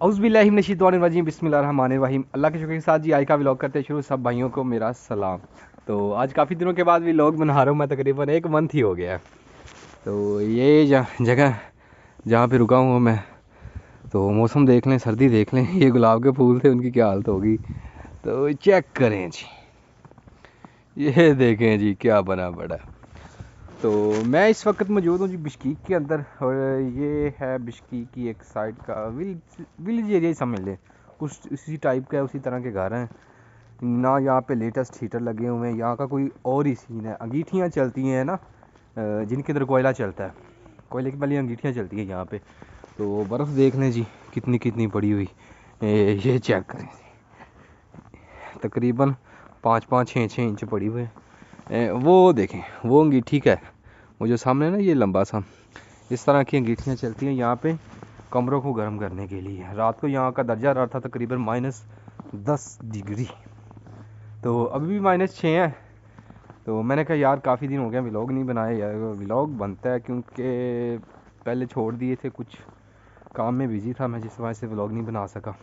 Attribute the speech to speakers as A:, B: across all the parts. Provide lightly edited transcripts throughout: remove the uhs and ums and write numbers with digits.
A: औज़ुबिल्लाहिमिनश्शैतानिर्रजीम बिस्मिल्लाहिर्रहमानिर्रहीम। अल्लाह के शुक्र के साथ जी आज का व्लॉग करते शुरू। सब भाइयों को मेरा सलाम। तो आज काफ़ी दिनों के बाद व्लॉग बना रहा हूँ मैं, तकरीबन एक मंथ ही हो गया है। तो ये जगह जहाँ पे रुका हूँ मैं, तो मौसम देख लें, सर्दी देख लें। ये गुलाब के फूल थे, उनकी क्या हालत होगी तो चेक करें जी। ये देखें जी क्या बना पड़ा। तो मैं इस वक्त मौजूद हूँ जी बिश्कीक के अंदर, और ये है बिश्कीक की एक साइड का विलेज एरिया ही समझ लें। कुछ उसी टाइप का है, उसी तरह के घर हैं ना। यहाँ पे लेटेस्ट हीटर लगे हुए हैं। यहाँ का कोई और ही सीन है। अंगीठियाँ चलती हैं ना, जिनके अंदर कोयला चलता है, कोयले की वाली अंगीठियाँ चलती हैं यहाँ पे। तो बर्फ़ देख लें जी कितनी कितनी पड़ी हुई। ये चेक करें, तकरीबन 5-5, 6-6 इंच पड़ी हुई है। वो देखें, वो अंगीठी का है वो जो सामने ना, ये लंबा सा, इस तरह की अंगीठियाँ चलती हैं यहाँ पे कमरों को गर्म करने के लिए। रात को यहाँ का दर्जा रहा था तकरीबन -10 डिग्री, तो अभी भी -6 है। तो मैंने कहा यार काफ़ी दिन हो गया व्लॉग नहीं बनाया यार। व्लॉग बनता है क्योंकि पहले छोड़ दिए थे, कुछ काम में बिज़ी था मैं, जिस वजह से व्लॉग नहीं बना सका।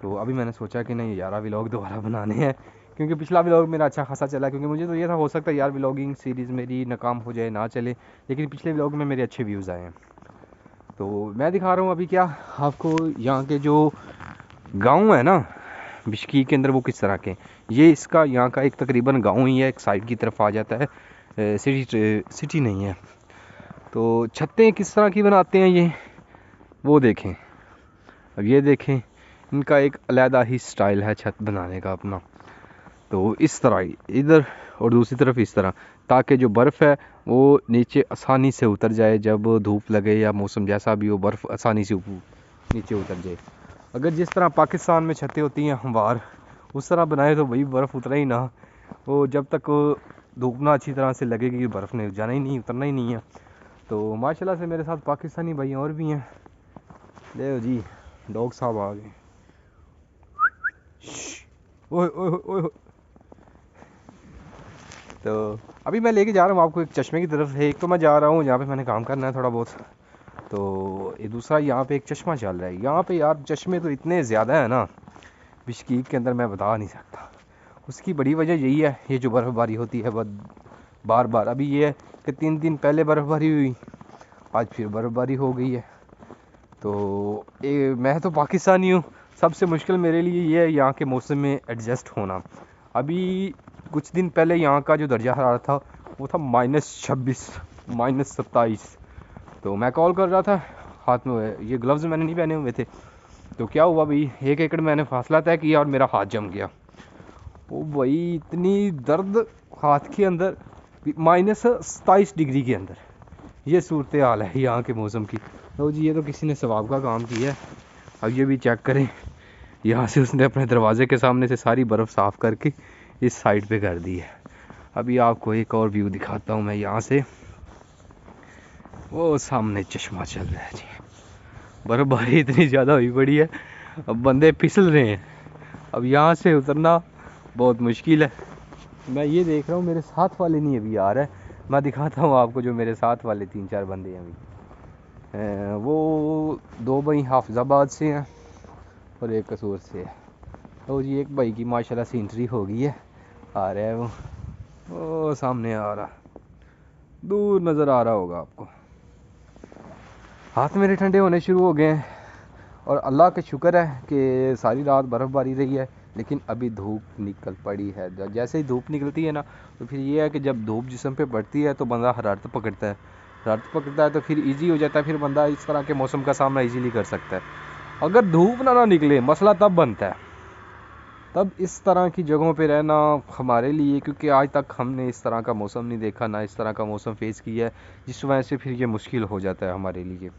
A: तो अभी मैंने सोचा कि नहीं यार व्लॉग दोबारा बनाने हैं, क्योंकि पिछला व्लॉग मेरा अच्छा खासा चला। क्योंकि मुझे तो ये था, हो सकता है यार व्लॉगिंग सीरीज़ मेरी नाकाम हो जाए, ना चले, लेकिन पिछले व्लॉग में मेरे अच्छे व्यूज़ आए हैं। तो मैं दिखा रहा हूँ अभी क्या आपको, यहाँ के जो गांव है ना बिश्कीक के अंदर, वो किस तरह के। ये इसका यहाँ का एक तकरीबन गांव ही है, एक साइड की तरफ आ जाता है, सिटी नहीं है। तो छतें किस तरह की बनाते हैं ये, वो देखें। अब ये देखें, इनका एक अलहदा ही स्टाइल है छत बनाने का अपना। तो इस तरह ही इधर, और दूसरी तरफ इस तरह, ताकि जो बर्फ़ है वो नीचे आसानी से उतर जाए। जब धूप लगे या मौसम जैसा भी हो, बर्फ़ आसानी से नीचे उतर जाए। अगर जिस तरह पाकिस्तान में छतें होती हैं हमवार, उस तरह बनाए तो वही बर्फ़ उतरे ही ना। वो जब तक धूप ना अच्छी तरह से लगेगी, बर्फ़ ने जाना ही नहीं, उतरना ही नहीं है। तो माशाल्लाह से मेरे साथ पाकिस्तानी भाई और भी हैं। ले जी, डॉग साहब आ गए। ओए ओए ओए ओए। तो अभी मैं लेके जा रहा हूँ आपको एक चश्मे की तरफ है। एक तो मैं जा रहा हूँ जहाँ पे मैंने काम करना है थोड़ा बहुत, तो ये दूसरा यहाँ पे एक चश्मा चल रहा है। यहाँ पे यार चश्मे तो इतने ज़्यादा है ना बिश्कीक के अंदर, मैं बता नहीं सकता। उसकी बड़ी वजह यही है, ये जो बर्फ़बारी होती है बार बार। अभी ये है कि 3 दिन पहले बर्फ़बारी हुई, आज फिर बर्फ़बारी हो गई है। तो मैं तो पाकिस्तानी हूँ, सबसे मुश्किल मेरे लिए ये है यहाँ के मौसम में एडजस्ट होना। अभी कुछ दिन पहले यहाँ का जो दर्जा हरारत था वो था -26, -27। तो मैं कॉल कर रहा था, हाथ में ये ग्लव्स मैंने नहीं पहने हुए थे। तो क्या हुआ भाई, 1 एकड़ मैंने फासला तय किया और मेरा हाथ जम गया। ओ भाई इतनी दर्द हाथ के अंदर, -27 डिग्री के अंदर। ये सूरत हाल है यहाँ के मौसम की। तो जी ये तो किसी ने सवाब का काम किया है। अब ये भी चेक करें, यहाँ से उसने अपने दरवाजे के सामने से सारी बर्फ़ साफ़ करके इस साइड पे कर दी है। अभी आपको एक और व्यू दिखाता हूँ मैं यहाँ से। वो सामने चश्मा चल रहा है जी। बर्फ़बारी इतनी ज़्यादा हुई पड़ी है, अब बंदे फिसल रहे हैं। अब यहाँ से उतरना बहुत मुश्किल है। मैं ये देख रहा हूँ मेरे साथ वाले नहीं अभी आ रहा है। मैं दिखाता हूँ आपको जो मेरे साथ वाले 3-4 बंदे हैं अभी। वो 2 भाई हाफिज़ाबाद से हैं और एक कसूर से है। तो जी एक भाई की माशाल्लाह से एंट्री हो गई है, आ रहा है वो सामने आ रहा, दूर नज़र आ रहा होगा आपको। हाथ मेरे ठंडे होने शुरू हो गए हैं, और अल्लाह का शुक्र है कि सारी रात बर्फ़बारी रही है, लेकिन अभी धूप निकल पड़ी है। जैसे ही धूप निकलती है ना, तो फिर ये है कि जब धूप जिस्म पे पड़ती है तो बंदा हरारत पकड़ता है। हरारत पकड़ता है तो फिर इजी हो जाता है, फिर बंदा इस तरह के मौसम का सामना इजीली कर सकता है। अगर धूप ना निकले, मसला तब बनता है। तब इस तरह की जगहों पे रहना हमारे लिए, क्योंकि आज तक हमने इस तरह का मौसम नहीं देखा, ना इस तरह का मौसम फेस किया है, जिस वजह से फिर ये मुश्किल हो जाता है हमारे लिए।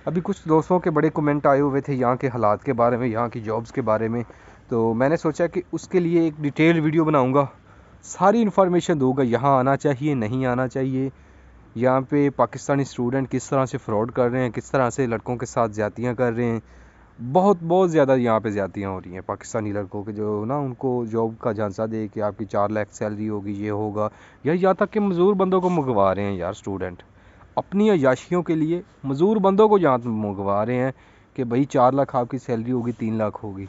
A: अभी कुछ दोस्तों के बड़े कमेंट आए हुए थे यहाँ के हालात के बारे में, यहाँ की जॉब्स के बारे में। तो मैंने सोचा कि उसके लिए एक डिटेल वीडियो बनाऊँगा, सारी इन्फॉर्मेशन दूँगा। यहाँ आना चाहिए, नहीं आना चाहिए, यहाँ पे पाकिस्तानी स्टूडेंट किस तरह से फ्रॉड कर रहे हैं, किस तरह से लड़कों के साथ ज़्यादतियाँ कर रहे हैं। बहुत ज़्यादा यहाँ पे ज़्यादतियाँ हो रही हैं पाकिस्तानी लड़कों के, जो ना उनको जॉब का झांसा दे कि आपकी 4 लाख सैलरी होगी, ये होगा। या यहाँ तक कि मज़दूर बंदों को मंगवा रहे हैं यार स्टूडेंट, अपनी अयाशियों के लिए मज़दूर बंदों को यहाँ मंगवा रहे हैं कि भाई 4 लाख आपकी सैलरी होगी, 3 लाख होगी।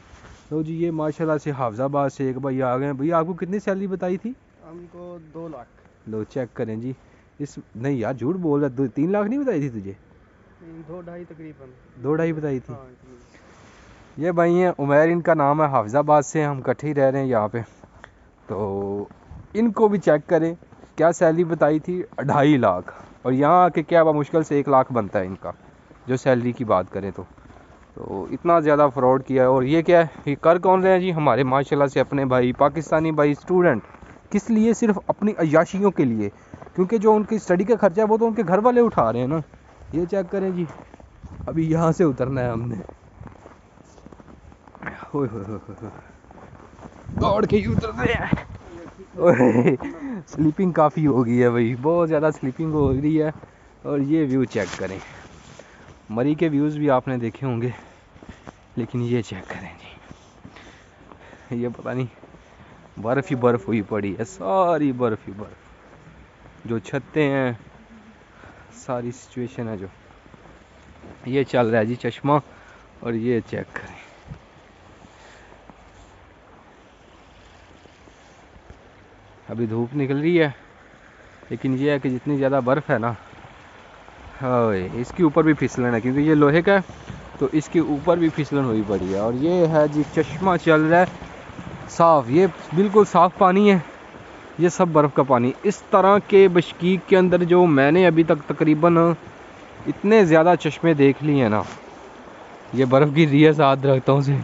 A: तो जी ये माशाल्लाह से हाफजाबाद से एक भाई आ गए। भैया आपको कितनी सैलरी बताई थी?
B: हमको 2 लाख।
A: लो चेक करें जी। इस नहीं यार झूठ बोल रहा, 3 लाख नहीं बताई थी तुझे?
B: 2-2.5 तकरीबन।
A: 2-2.5 बताई थी।
B: हाँ,
A: ये भाई हैं उमैर, इनका नाम है, हाफजाबाद से हम इकट्ठे ही रह रहे हैं यहाँ पे। तो इनको भी चेक करें क्या सैलरी बताई थी, 2.5 लाख। और यहाँ आके क्या मुश्किल से 1 लाख बनता है इनका, जो सैलरी की बात करें तो इतना ज़्यादा फ्रॉड किया है। और ये क्या है, ये कर कौन रहे हैं जी? हमारे माशाल्लाह से अपने भाई पाकिस्तानी भाई स्टूडेंट। किस लिए? सिर्फ अपनी अय्याशियों के लिए, क्योंकि जो उनकी स्टडी का खर्चा है वो तो उनके घर वाले उठा रहे हैं ना। ये चेक करें जी, अभी यहाँ से उतरना है हमने। ओए होए होए होए, दौड़ के ही उतर रहे हैं। स्लीपिंग काफ़ी हो गई है भाई, बहुत ज़्यादा स्लीपिंग हो रही है। और ये व्यू चेक करें, मरी के व्यूज़ भी आपने देखे होंगे, लेकिन ये चेक करें जी, ये पता नहीं बर्फ़ ही बर्फ़ हुई पड़ी है, सारी बर्फ़ ही बर्फ़। जो छतें हैं, सारी सिचुएशन है जो ये चल रहा है जी चश्मा। और ये चेक करें, अभी धूप निकल रही है, लेकिन ये है कि जितनी ज़्यादा बर्फ़ है ना, हाँ इसके ऊपर भी फिसलन है, क्योंकि ये लोहे का है तो इसके ऊपर भी फिसलन हुई पड़ी है। और ये है जी चश्मा चल रहा है साफ़, ये बिल्कुल साफ़ पानी है, ये सब बर्फ़ का पानी। इस तरह के बिश्कीक के अंदर जो मैंने अभी तक तकरीबन इतने ज़्यादा चश्मे देख लिए हैं ना, ये बर्फ़ की रिया साथ दरख्तों से,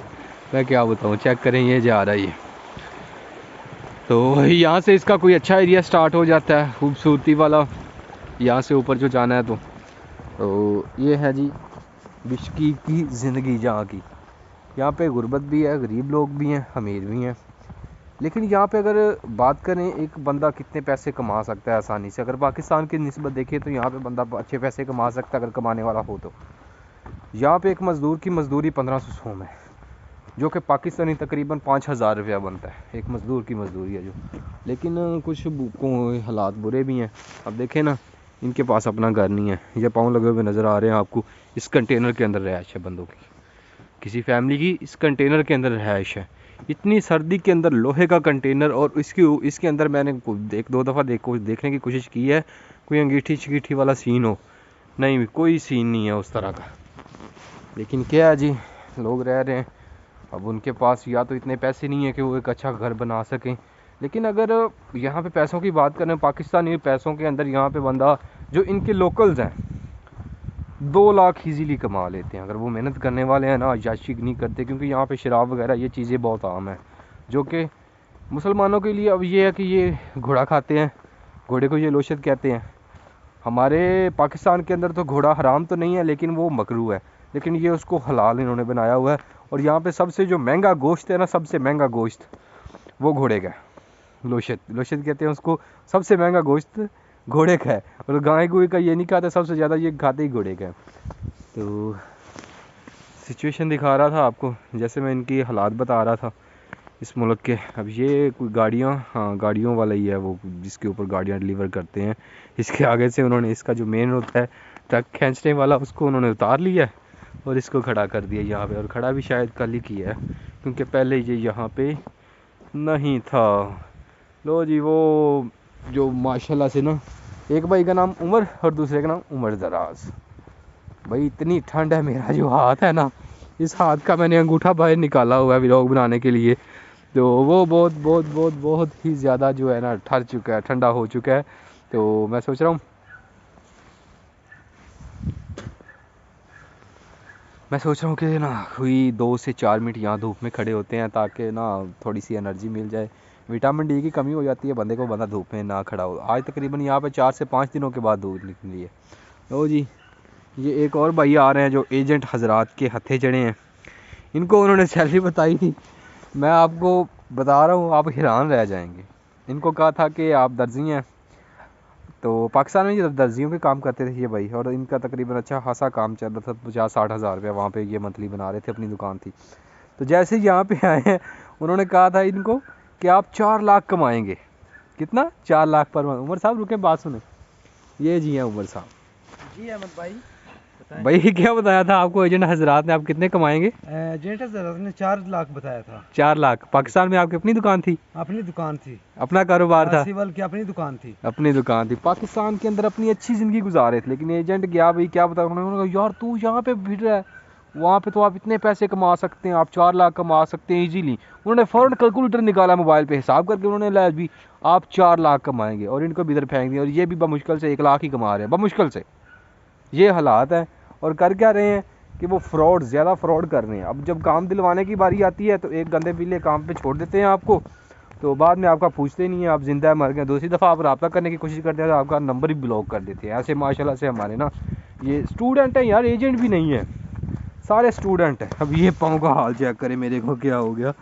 A: मैं क्या बताऊँ। चेक करें, ये जा रहा है ये, तो यहाँ से इसका कोई अच्छा एरिया स्टार्ट हो जाता है खूबसूरती वाला, यहाँ से ऊपर जो जाना है। तो ये है जी बिश्कीक की ज़िंदगी जहाँ की। यहाँ पे गुर्बत भी है, गरीब लोग भी हैं, अमीर भी हैं। लेकिन यहाँ पे अगर बात करें एक बंदा कितने पैसे कमा सकता है आसानी से, अगर पाकिस्तान की निस्बत देखें तो यहाँ पे बंदा अच्छे पैसे कमा सकता है अगर कमाने वाला हो तो। यहाँ पे एक मज़दूर की मज़दूरी 1500 सोम है, जो कि पाकिस्तानी तकरीबन 5000 रुपया बनता है एक मज़दूर की मज़दूरी है जो। लेकिन कुछ हालात बुरे भी हैं। अब देखें ना, इनके पास अपना घर नहीं है, ये पाँव लगे हुए नज़र आ रहे हैं आपको। इस कंटेनर के अंदर रहायश है बंदों की, किसी फैमिली की इस कंटेनर के अंदर रहायश है। इतनी सर्दी के अंदर लोहे का कंटेनर, और इसके अंदर मैंने 1-2 दफ़ा देखने की कोशिश की है कोई अंगीठी शगीठी वाला सीन हो, नहीं कोई सीन नहीं है उस तरह का। लेकिन क्या है जी, लोग रह रहे हैं। अब उनके पास या तो इतने पैसे नहीं है कि वो एक अच्छा घर बना सकें। लेकिन अगर यहाँ पे पैसों की बात करें, पाकिस्तानी पैसों के अंदर यहाँ पे बंदा जो इनके लोकल्स हैं 2 लाख ईजीली कमा लेते हैं, अगर वो मेहनत करने वाले हैं ना, याशी नहीं करते। क्योंकि यहाँ पे शराब वगैरह ये चीज़ें बहुत आम है, जो कि मुसलमानों के लिए अब ये है कि ये घोड़ा खाते हैं, घोड़े को ये लोशत कहते हैं। हमारे पाकिस्तान के अंदर तो घोड़ा हराम तो नहीं है, लेकिन वो मकरू है, लेकिन ये उसको हलाल इन्होंने बनाया हुआ है। और यहाँ पे सबसे जो महंगा गोश्त है ना, सबसे महंगा गोश्त वो घोड़े का है, लोशत कहते हैं उसको। सबसे महंगा गोश्त घोड़े का है, और गाय गुए का ये नहीं खाता, सबसे ज़्यादा ये खाते ही घोड़े का है। तो सिचुएशन दिखा रहा था आपको, जैसे मैं इनकी हालात बता रहा था इस मुल्क के। अब ये कोई गाड़ियाँ, हाँ गाड़ियों वाला ही है वो, जिसके ऊपर गाड़ियाँ डिलीवर करते हैं। इसके आगे से उन्होंने इसका जो मेन होता है ट्रक खींचने वाला, उसको उन्होंने उतार लिया और इसको खड़ा कर दिया यहाँ पे। और खड़ा भी शायद कल ही किया है, क्योंकि पहले ये यहाँ पे नहीं था। लो जी, वो जो माशाल्लाह से ना, एक भाई का नाम उमर और दूसरे का नाम उमर दराज। भाई इतनी ठंड है, मेरा जो हाथ है ना, इस हाथ का मैंने अंगूठा बाहर निकाला हुआ है व्लॉग बनाने के लिए। तो वो बहुत बहुत बहुत बहुत ही ज़्यादा जो है ना ठर चुका है, ठंडा हो चुका है। तो मैं सोच रहा हूँ कि ना कोई 2 से 4 मिनट यहाँ धूप में खड़े होते हैं, ताकि ना थोड़ी सी एनर्जी मिल जाए। विटामिन डी की कमी हो जाती है बंदे को, बंदा धूप में ना खड़ा हो। आज तकरीबन यहाँ पे 4 से 5 दिनों के बाद धूप निकली है। तो जी ये एक और भाई आ रहे हैं जो एजेंट हजरात के हथे चढ़े हैं। इनको उन्होंने सैलरी बताई थी, मैं आपको बता रहा हूँ, आप हैरान रह जाएंगे। इनको कहा था कि आप दर्जी हैं, तो पाकिस्तान में ये दर्जियों के काम करते थे ये भाई, और इनका तकरीबन अच्छा खासा काम चल रहा था। 50-60 हज़ार रुपया वहाँ पे ये मंथली बना रहे थे, अपनी दुकान थी। तो जैसे ही यहाँ पे आए हैं, उन्होंने कहा था इनको कि आप 4 लाख कमाएंगे। कितना? 4 लाख पर मंथ। उमर साहब रुके, बात सुने। ये जी हैं उमर साहब।
B: जी अहमद भाई बताएं।
A: भाई क्या बताया था आपको एजेंट हजरात ने, आप कितने कमाएंगे?
B: एजेंट हजरत ने 4 लाख बताया था।
A: 4 लाख। पाकिस्तान में आपकी अपनी दुकान थी?
B: अपनी दुकान थी,
A: अपना कारोबार था?
B: सिवल की अपनी दुकान थी।
A: अपनी दुकान थी। पाकिस्तान के अंदर अपनी अच्छी ज़िंदगी गुजार रहे थे, लेकिन एजेंट गया भाई क्या बता, उन्होंने कहा यार तू यहाँ पे भिड़ रहा है, वहाँ पे तो आप इतने पैसे कमा सकते हैं, आप 4 लाख कमा सकते हैं इजीली। उन्होंने फ़ौरन कैलकुलेटर निकाला मोबाइल पे, हिसाब करके उन्होंने लाया भी आप 4 लाख कमाएंगे, और इनको भी इधर फेंक दिया, और ये भी बमुश्किल से 1 लाख ही कमा रहे हैं, बमुश्किल से। ये हालात है। और कर क्या रहे हैं कि वो फ्रॉड, ज़्यादा फ्रॉड कर रहे हैं। अब जब काम दिलवाने की बारी आती है तो एक गंदे पीले काम पे छोड़ देते हैं आपको, तो बाद में आपका पूछते नहीं है आप जिंदा है मर गए। दूसरी दफ़ा आप रब्ता करने की कोशिश करते हैं तो आपका नंबर ही ब्लॉक कर देते हैं। ऐसे माशाल्लाह से हमारे ना ये स्टूडेंट हैं यार, एजेंट भी नहीं है, सारे स्टूडेंट हैं। अब ये पाँव का हाल चेक करें मेरे को क्या हो गया।